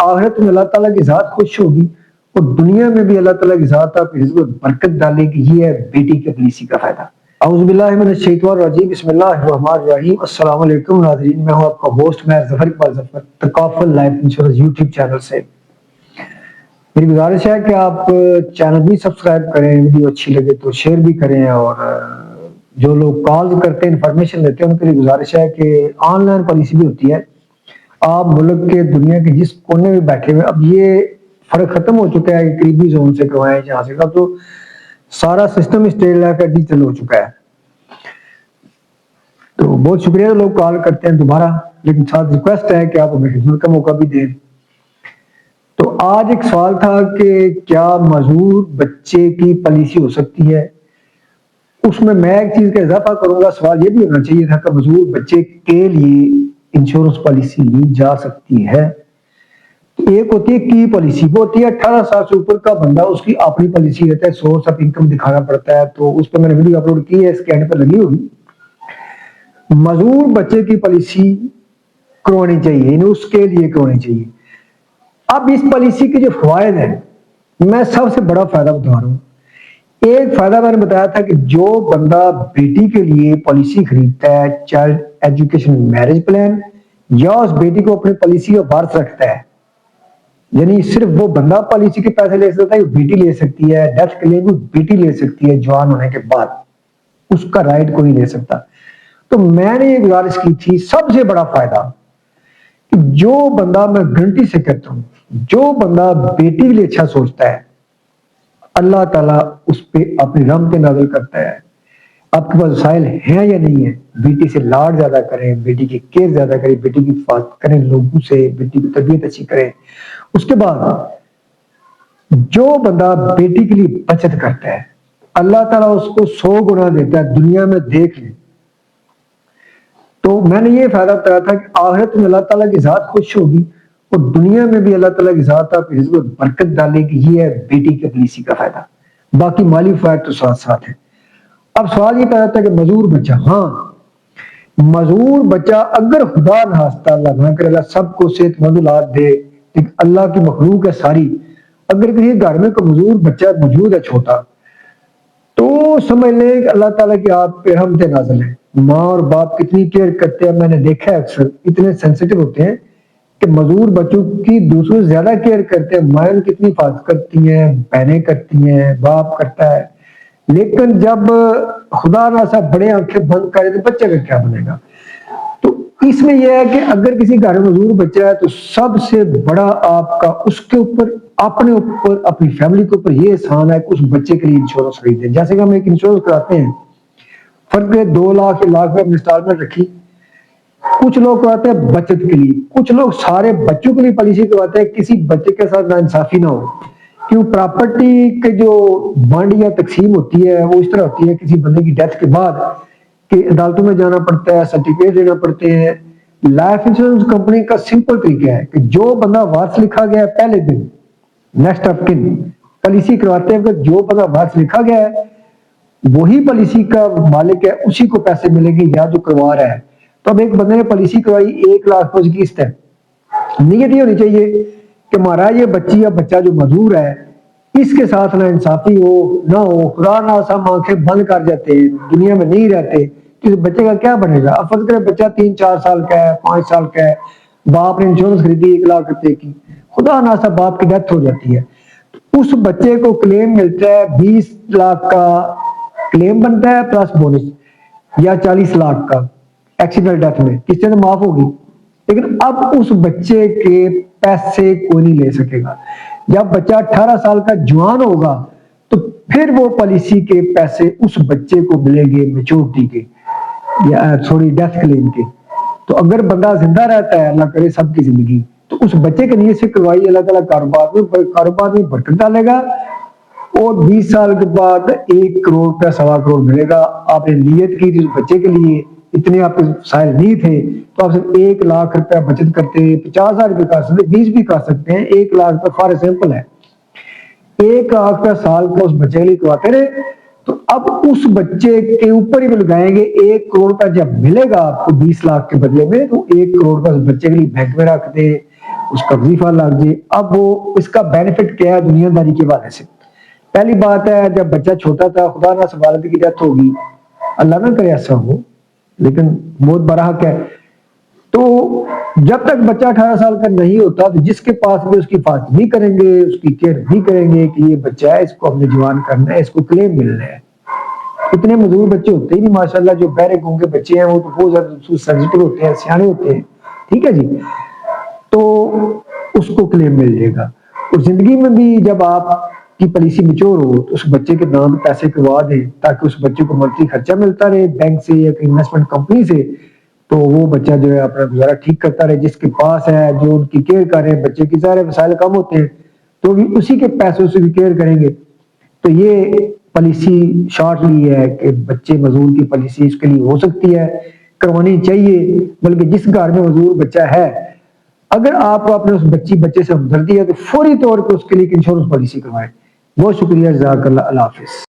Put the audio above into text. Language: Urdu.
آخرت میں اللہ تعالیٰ کی ذات خوش ہوگی اور دنیا میں بھی اللہ تعالیٰ کی ذات آپ کی رزق میں برکت ڈالے گی. یہ ہے بیٹی کے پالیسی کا فائدہ. اعوذ باللہ من الشیطان الرجیم. بسم اللہ الرحمن الرحیم. السلام علیکم ناظرین, میں ہوں آپ کا ہوسٹ مہر ظفر اقبال ظفر, تکافل لائف انشورنس یوٹیوب چینل سے. میری گزارش ہے کہ آپ چینل بھی سبسکرائب کریں, ویڈیو اچھی لگے تو شیئر بھی کریں, اور جو لوگ کال کرتے ہیں انفارمیشن لیتے ہیں ان کے لیے گزارش ہے کہ آن لائن پالیسی بھی ہوتی ہے. آپ ملک کے دنیا کے جس کونے میں بیٹھے ہوئے, اب یہ فرق ختم ہو چکا ہے کہ قریبی زون سے کروائیں جہاں سے کا, تو سارا سسٹم اسٹیٹ لیول کا ڈیجیٹل ہو چکا ہے. تو بہت شکریہ لوگ کال کرتے ہیں دوبارہ, لیکن ساتھ ریکویسٹ ہے کہ آپ ہمیں خدمت کا موقع بھی دیں. تو آج ایک سوال تھا کہ کیا معذور بچے کی پالیسی ہو سکتی ہے. اس میں ایک چیز کا اضافہ کروں گا, سوال یہ بھی ہونا چاہیے تھا کہ معذور بچے کے لیے انشورنس پالیسی لی جا سکتی ہے. ایک ہوتی ہے کی پالیسی, وہ ہوتی ہے 18 سال سے اوپر کا بندہ, اس کی اپنی پالیسی رہتا ہے, سورس آف انکم دکھانا پڑتا ہے. تو اس پہ میں نے ویڈیو اپلوڈ کی ہے, اسکین پہ لگی ہوگی. معذور بچے کی پالیسی کروانی چاہیے, یعنی اس کے لیے کروانی چاہیے. اب اس پالیسی کے جو فوائد ہیں, میں سب سے بڑا فائدہ بتا رہا ہوں. ایک فائدہ میں نے بتایا تھا کہ جو بندہ بیٹی کے لیے پالیسی خریدتا ہے, چائلڈ ایجوکیشن میرج پلان, یا اس بیٹی کو اپنی پالیسی کا وارث رکھتا ہے, یعنی صرف وہ بندہ پالیسی کے پیسے لے سکتا ہے, بیٹی لے سکتی ہے, ڈیتھ کلیم بھی بیٹی لے سکتی ہے جوان ہونے کے بعد, اس کا رائٹ کوئی لے سکتا. تو میں نے یہ گزارش کی تھی, سب سے بڑا فائدہ کہ جو بندہ, میں گارنٹی سے کہتا ہوں, جو بندہ بیٹی کے لیے اچھا سوچتا ہے, اللہ تعالیٰ اس پہ اپنی رحمتیں نازل کرتا ہے. آپ کے پاس وسائل ہیں یا نہیں ہے, بیٹی سے لاڈ زیادہ کریں, بیٹی کی کیئر زیادہ کریں, بیٹی کی حفاظت کریں لوگوں سے, بیٹی کی تربیت اچھی کریں. اس کے بعد جو بندہ بیٹی کے لیے بچت کرتا ہے, اللہ تعالیٰ اس کو 100 گنا دیتا ہے. دنیا میں دیکھ لیں. تو میں نے یہ فائدہ بتایا تھا کہ آخرت میں اللہ تعالیٰ کی ذات خوش ہوگی اور دنیا میں بھی اللہ تعالیٰ کی ذات آپ کی رزق میں برکت ڈالے گی. یہ ہے بیٹی کے پالیسی کا فائدہ. باقی مالی فائدہ تو ساتھ ساتھ ہے. اب سوال یہ پیدا تھا کہ معذور بچہ, ہاں معذور بچہ اگر خدا نخواستہ اللہ نہ کرے, اللہ سب کو صحت مند اولاد دے, اللہ کی مخلوق ہے ساری, اگر کسی گھر میں کوئی معذور بچہ موجود ہے چھوٹا, تو سمجھ لیں کہ اللہ تعالیٰ کی آپ پہ رحمت نازل ہے. ماں اور باپ کتنی کیئر کرتے ہیں, میں نے دیکھا ہے اکثر اتنے سینسیٹیو ہوتے ہیں کہ معذور بچوں کی دوسروں سے زیادہ کیئر کرتے ہیں. مائیں کتنی حفاظت کرتی ہیں, بہنیں کرتی ہیں, باپ کرتا ہے, لیکن جب خدا نہ سا بڑے آنکھیں بند کرے تو بچے کا کیا بنے گا. تو اس میں یہ ہے کہ اگر کسی گھر میں معذور بچہ ہے تو سب سے بڑا آپ کا اس کے اوپر, اپنے اوپر, اپنی فیملی کے اوپر یہ احسان ہے کہ اس بچے کے لیے انشورنس خریدیں. جیسے کہ ہم ایک انشورنس کراتے ہیں, فرق ہے 2 لاکھ لاکھ میں انسٹالمنٹ رکھی, کچھ لوگ کراتے ہیں بچت کے لیے, کچھ لوگ سارے بچوں کے لیے پالیسی کرواتے ہیں کسی بچے کے ساتھ ناانصافی نہ ہو. کیوں پراپرٹی کے جو بانڈ یا تقسیم ہوتی ہے وہ اس طرح ہوتی ہے کسی بندے کی ڈیتھ کے بعد کہ عدالتوں میں جانا پڑتا ہے, سرٹیفکیٹ دینا پڑتے ہیں. لائف انشورنس کمپنی کا سمپل طریقہ ہے کہ جو بندہ وارث لکھا گیا ہے پہلے دن, نیکسٹ آف کن پالیسی کرواتے ہیں کہ جو بندہ وارث لکھا گیا ہے وہی پالیسی کا مالک ہے, اسی کو پیسے ملیں گے یا جو کروا رہا ہے. تو اب ایک بندے نے پالیسی کروائی 1 لاکھ روپے کی قسط ہے, نیت یہ ہونی چاہیے کہ ہمارا یہ بچی یا بچہ جو معذور ہے اس کے ساتھ نہ انصافی ہو نہ ہو, خدا نہ سب آنکھیں بند کر جاتے ہیں, دنیا میں نہیں رہتے, کسی بچے کا کیا بنے گا. اب فرض کرے بچہ 3-4 سال کا ہے, 5 سال کا ہے, باپ نے انشورنس خریدی 1 لاکھ روپے کی, خدا نہ سب باپ کی ڈیتھ ہو جاتی ہے, تو اس بچے کو کلیم ملتا ہے 20 لاکھ کا کلیم بنتا ہے پلس بونس, یا 40 لاکھ کا ایکسیڈنٹ ڈیتھ میں قسطیں تو معاف ہوگی. لیکن اب اس بچے کے پیسے کوئی نہیں لے سکے گا. جب بچہ 18 سال کا جوان ہوگا تو پھر وہ پالیسی کے پیسے اس بچے کو ملیں گے میچورٹی کے, یا سوری ڈیتھ کلیم کے. تو اگر بندہ زندہ رہتا ہے, اللہ کرے سب کی زندگی, تو اس بچے کے نیت سے کروائی, اللہ تعالیٰ کاروبار میں برکت ڈالے گا, اور 20 سال کے بعد 1 کروڑ روپیہ 1.25 کروڑ ملے گا. آپ نے نیت کی تھی اس بچے کے لیے, اتنے آپ کے وسائل نہیں تھے, تو آپ صرف 1 لاکھ روپیہ بچت کرتے, 50,000 روپئے کر سکتے, 20 بھی کر سکتے ہیں. 1 لاکھ روپیہ فار سمپل ہے, 1 لاکھ روپیہ سال کا اس بچے کے لیے کرواتے رہے. تو اب اس بچے کے اوپر ہی لگائیں گے 1 کروڑ کا جب ملے گا آپ کو 20 لاکھ کے بدلے میں, تو 1 کروڑ کا اس بچے کے لیے بینک میں رکھ دے, اس کا وظیفہ لگ جائے. اب وہ اس کا بینیفٹ کیا ہے دنیا داری کے حوالے سے؟ پہلی بات ہے جب بچہ چھوٹا تھا خدا نہ والد کی ڈیتھ ہوگی، اللہ نہ کرے ایسا ہو لیکن بہت بڑا حق ہے، تو جب تک بچہ 18 سال کا نہیں ہوتا تو جس کے پاس بھی اس کی حفاظت نہیں کریں گے، اس کی کیئر نہیں کریں گے کہ یہ بچہ ہے اس کو ہم نے جوان کرنا ہے، اس کو کلیم ملنا ہے. اتنے مزدور بچے ہوتے ہی نہیں ماشاءاللہ، جو بہرے گونگے بچے ہیں وہ تو بہت زیادہ سینسٹیو ہوتے ہیں، سیانے ہوتے ہیں، ٹھیک ہے جی، تو اس کو کلیم مل جائے گا. اور زندگی میں بھی جب آپ کی پالیسی میچور ہو تو اس بچے کے نام پیسے کروا دیں تاکہ اس بچے کو منتھلی خرچہ ملتا رہے بینک سے یا انویسٹمنٹ کمپنی سے، تو وہ بچہ جو ہے اپنا گزارا ٹھیک کرتا رہے. جس کے پاس ہے جو ان کی کیئر کر رہے ہیں، بچے کی سارے وسائل کم ہوتے ہیں تو بھی اسی کے پیسوں سے بھی کیئر کریں گے. تو یہ پالیسی شارٹلی ہے کہ بچے مزدور کی پالیسی اس کے لیے ہو سکتی ہے، کروانی چاہیے. بلکہ جس گھر میں مزدور بچہ ہے اگر آپ کو اپنے اس بچے سے ہمدردی ہے تو فوری طور پہ اس کے لیے ایک انشورنس پالیسی کروائیں. بہت شکریہ، جزاک اللہ. اللہ حافظ.